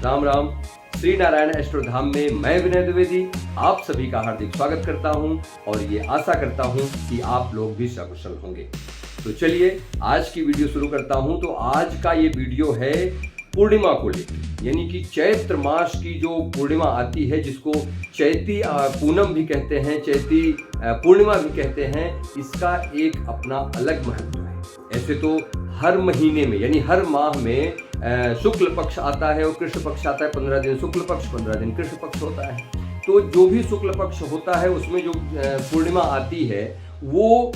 राम राम। श्री नारायण एस्ट्रोधाम में मैं विनय द्विवेदी आप सभी का हार्दिक स्वागत करता हूं और ये आशा करता हूं कि आप लोग भी सकुशल होंगे। तो चलिए आज की वीडियो शुरू करता हूं। तो आज का ये वीडियो है पूर्णिमा को लेकर, यानी कि चैत्र मास की जो पूर्णिमा आती है, जिसको चैती पूनम भी कहते हैं, चैती पूर्णिमा भी कहते हैं, इसका एक अपना अलग महत्व है। ऐसे तो हर महीने में यानी हर माह में शुक्ल पक्ष आता है और कृष्ण पक्ष आता है। 15 दिन शुक्ल पक्ष, 15 दिन कृष्ण पक्ष होता है। तो जो भी शुक्ल पक्ष होता है उसमें जो पूर्णिमा आती है वो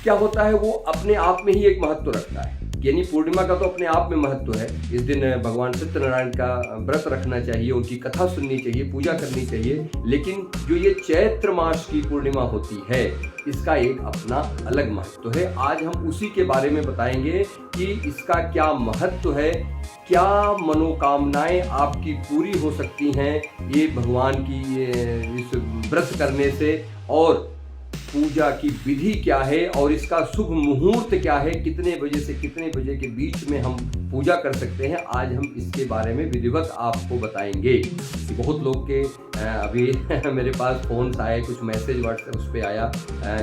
क्या होता है, वो अपने आप में ही एक महत्व रखता है। यानी पूर्णिमा का तो अपने आप में महत्व है। इस दिन भगवान सत्यनारायण का व्रत रखना चाहिए, उनकी कथा सुननी चाहिए, पूजा करनी चाहिए। लेकिन जो ये चैत्र मास की पूर्णिमा होती है इसका एक अपना अलग महत्व है। आज हम उसी के बारे में बताएंगे कि इसका क्या महत्व है, क्या मनोकामनाएं आपकी पूरी हो सकती हैं ये भगवान की इस व्रत करने से, और पूजा की विधि क्या है और इसका शुभ मुहूर्त क्या है, कितने बजे से कितने बजे के बीच में हम पूजा कर सकते हैं। आज हम इसके बारे में विधिवत आपको बताएंगे। बहुत लोग के अभी मेरे पास फोन आए, कुछ मैसेज व्हाट्सएप उस पर आया,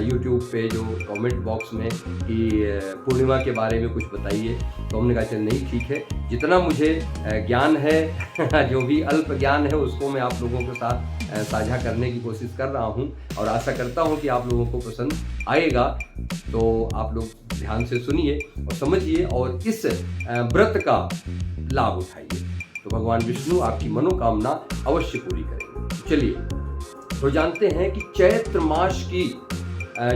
यूट्यूब पे जो कमेंट बॉक्स में कि पूर्णिमा के बारे में कुछ बताइए। तो हमने कहा चल नहीं, ठीक है, जितना मुझे ज्ञान है जो भी अल्प ज्ञान है उसको मैं आप लोगों के साथ साझा करने की कोशिश कर रहा हूं और आशा करता हूं कि आप लोगों को पसंद आएगा। तो आप लोग ध्यान से सुनिए और समझिए और इस व्रत का लाभ उठाइए, तो भगवान विष्णु आपकी मनोकामना अवश्य पूरी करेंगे। चलिए तो जानते हैं कि चैत्र मास की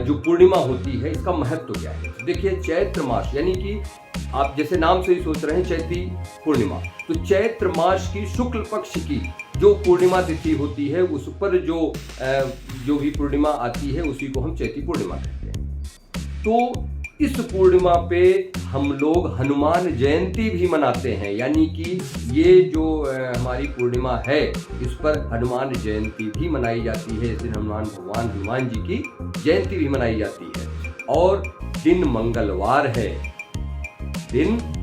जो पूर्णिमा होती है इसका महत्व क्या है। देखिए चैत्र मास यानी कि आप जैसे नाम से ही सोच रहे हैं चैती पूर्णिमा, तो चैत्र मास की शुक्ल पक्ष की जो पूर्णिमा तिथि होती है उस पर जो भी पूर्णिमा आती है उसी को हम चैती पूर्णिमा कहते हैं। तो इस पूर्णिमा पे हम लोग हनुमान जयंती भी मनाते हैं, यानी कि ये जो हमारी पूर्णिमा है इस पर हनुमान जयंती भी मनाई जाती है। इस दिन हनुमान जी की जयंती भी मनाई जाती है। और दिन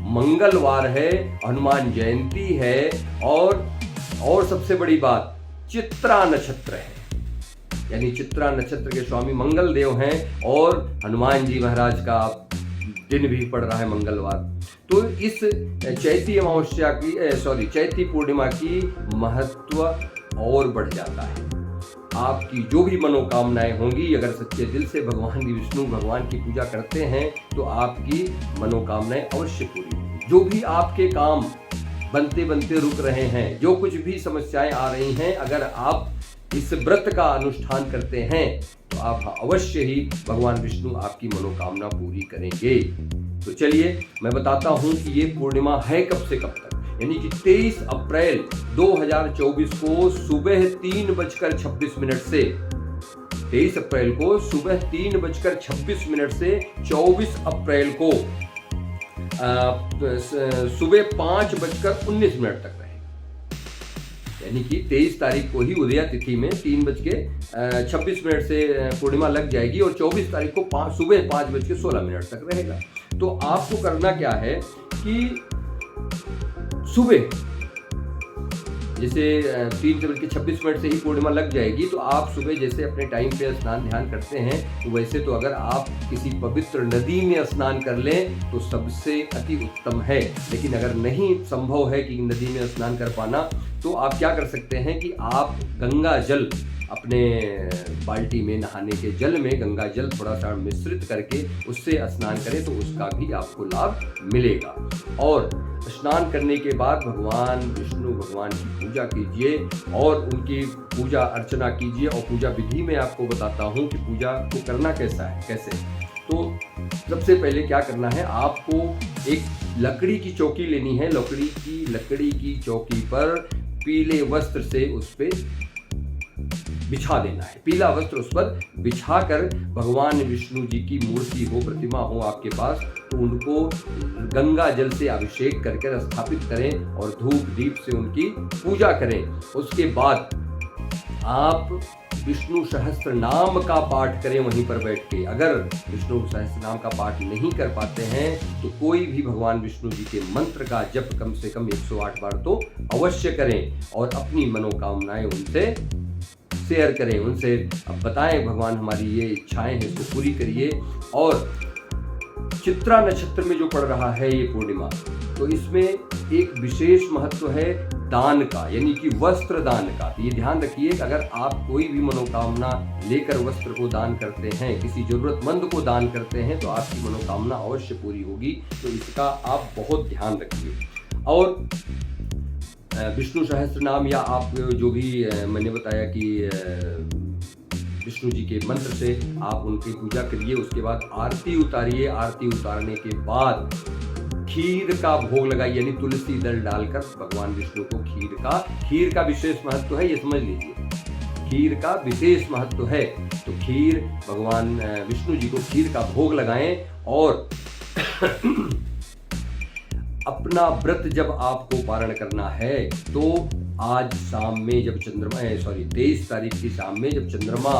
मंगलवार है, हनुमान जयंती है, और सबसे बड़ी बात चित्रा नक्षत्र है, यानी चित्रा नक्षत्र के स्वामी मंगल देव हैं और हनुमान जी महाराज का दिन भी पड़ रहा है मंगलवार। तो इस चैती पूर्णिमा की महत्व और बढ़ जाता है। आपकी जो भी मनोकामनाएं होंगी, अगर सच्चे दिल से भगवान की पूजा करते हैं तो आपकी मनोकामनाएं अवश्य पूरी होंगी। जो भी आपके काम बनते बनते रुक रहे हैं, जो कुछ भी समस्याएं आ रही हैं, अगर आप इस व्रत का अनुष्ठान करते हैं तो आप अवश्य ही भगवान विष्णु आपकी मनोकामना पूरी करेंगे। तो चलिए मैं बताता हूं कि ये पूर्णिमा है कब से कब तक, यानी कि 23 अप्रैल 2024 को सुबह 3:26 से 23 अप्रैल को सुबह 3:26 से 24 अप्रैल को सुबह 5:19 तक रहेगा। यानी कि 23 तारीख को ही उदया तिथि में 3:26 से पूर्णिमा लग जाएगी और 24 तारीख को सुबह 5:16 तक रहेगा। तो आपको करना क्या है कि सुबह जैसे 3:26 से ही पूर्णिमा लग जाएगी, तो आप सुबह जैसे अपने टाइम पे स्नान ध्यान करते हैं, तो वैसे तो अगर आप किसी पवित्र नदी में स्नान कर लें तो सबसे अति उत्तम है। लेकिन अगर नहीं संभव है कि नदी में स्नान कर पाना, तो आप क्या कर सकते हैं कि आप गंगा जल अपने बाल्टी में, नहाने के जल में गंगा जल थोड़ा सा मिश्रित करके उससे स्नान करें तो उसका भी आपको लाभ मिलेगा। और स्नान करने के बाद भगवान विष्णु भगवान की पूजा कीजिए और उनकी पूजा अर्चना कीजिए। और पूजा विधि में आपको बताता हूँ कि पूजा को करना कैसे। तो सबसे पहले क्या करना है, आपको एक लकड़ी की चौकी लेनी है। लकड़ी की चौकी पर पीले वस्त्र से उस पर बिछा देना है। पीला वस्त्र उस पर बिछाकर भगवान विष्णु जी की मूर्ति हो, प्रतिमा हो आपके पास, तो उनको गंगा जल से अभिषेक करके स्थापित करें और धूप दीप से उनकी पूजा करें। उसके बाद आप विष्णु सहस्त्र नाम का पाठ करें वहीं पर बैठ के। अगर विष्णु सहस्त्र नाम का पाठ नहीं कर पाते हैं तो कोई भी भगवान विष्णु जी के मंत्र का जप कम से कम 108 बार तो अवश्य करें और अपनी मनोकामनाएं उनसे शेयर करें, उनसे अब बताएं भगवान हमारी ये इच्छाएं हैं इसको पूरी करिए। और चित्रा नक्षत्र में जो पड़ रहा है ये पूर्णिमा, तो इसमें एक विशेष महत्व है दान का, यानी कि वस्त्र दान का। तो ये ध्यान रखिए कि अगर आप कोई भी मनोकामना लेकर वस्त्र को दान करते हैं, किसी जरूरतमंद को दान करते हैं, तो आपकी मनोकामना अवश्य पूरी होगी। तो इसका आप बहुत ध्यान रखिए। और विष्णु सहस्त्र नाम या आप जो भी मैंने बताया कि विष्णु जी के मंत्र से आप उनकी पूजा करिए। उसके बाद आरती उतारिए। आरती उतारने के बाद खीर का भोग लगाइए, यानी तुलसी दल डालकर भगवान विष्णु को खीर का विशेष महत्व है, ये समझ लीजिए। खीर का विशेष महत्व है, तो खीर भगवान विष्णु जी को खीर का भोग लगाएं। और अपना व्रत जब आपको पारण करना है तो आज शाम में जब 23 तारीख की शाम में जब चंद्रमा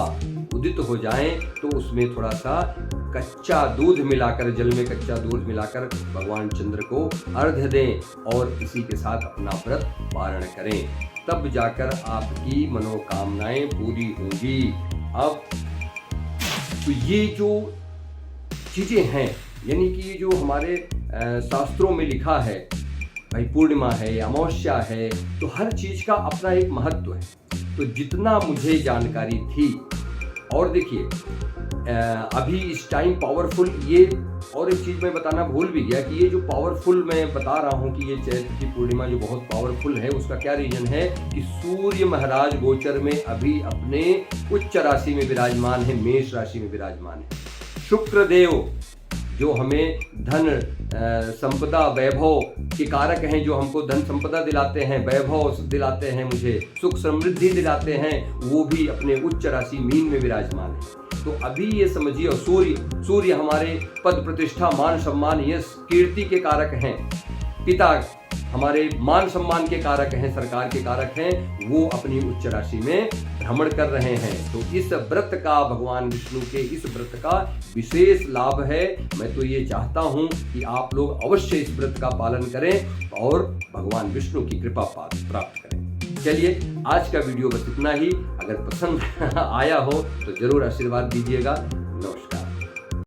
उदित हो जाए तो उसमें थोड़ा सा कच्चा दूध मिलाकर, जल में कच्चा दूध मिलाकर भगवान चंद्र को अर्घ्य दें और इसी के साथ अपना व्रत पारण करें, तब जाकर आपकी मनोकामनाएं पूरी होंगी। अब तो ये जो चीजें हैं, यानी कि ये जो हमारे शास्त्रों में लिखा है, भाई पूर्णिमा है, अमावस्या है, तो हर चीज का अपना एक महत्व है। तो जितना मुझे जानकारी थी, और देखिए अभी इस टाइम पावरफुल, ये और एक चीज मैं बताना भूल भी गया कि ये जो पावरफुल मैं बता रहा हूँ कि ये चैत्र की पूर्णिमा जो बहुत पावरफुल है, उसका क्या रीजन है कि सूर्य महाराज गोचर में अभी अपने उच्च राशि में विराजमान है, मेष राशि में विराजमान है। शुक्र देव जो हमें धन संपदा वैभव के कारक हैं, जो हमको धन संपदा दिलाते हैं, वैभव दिलाते हैं, मुझे सुख समृद्धि दिलाते हैं, वो भी अपने उच्च राशि मीन में विराजमान है। तो अभी ये समझिए, और सूर्य हमारे पद प्रतिष्ठा मान सम्मान यश कीर्ति के कारक हैं, पिता हमारे मान सम्मान के कारक हैं, सरकार के कारक हैं, वो अपनी उच्च राशि में भ्रमण कर रहे हैं। तो इस व्रत का, भगवान विष्णु के इस व्रत का विशेष लाभ है। मैं तो ये चाहता हूं कि आप लोग अवश्य इस व्रत का पालन करें और भगवान विष्णु की कृपा प्राप्त करें। चलिए, आज का वीडियो बस इतना ही। अगर पसंद आया हो तो जरूर आशीर्वाद दीजिएगा।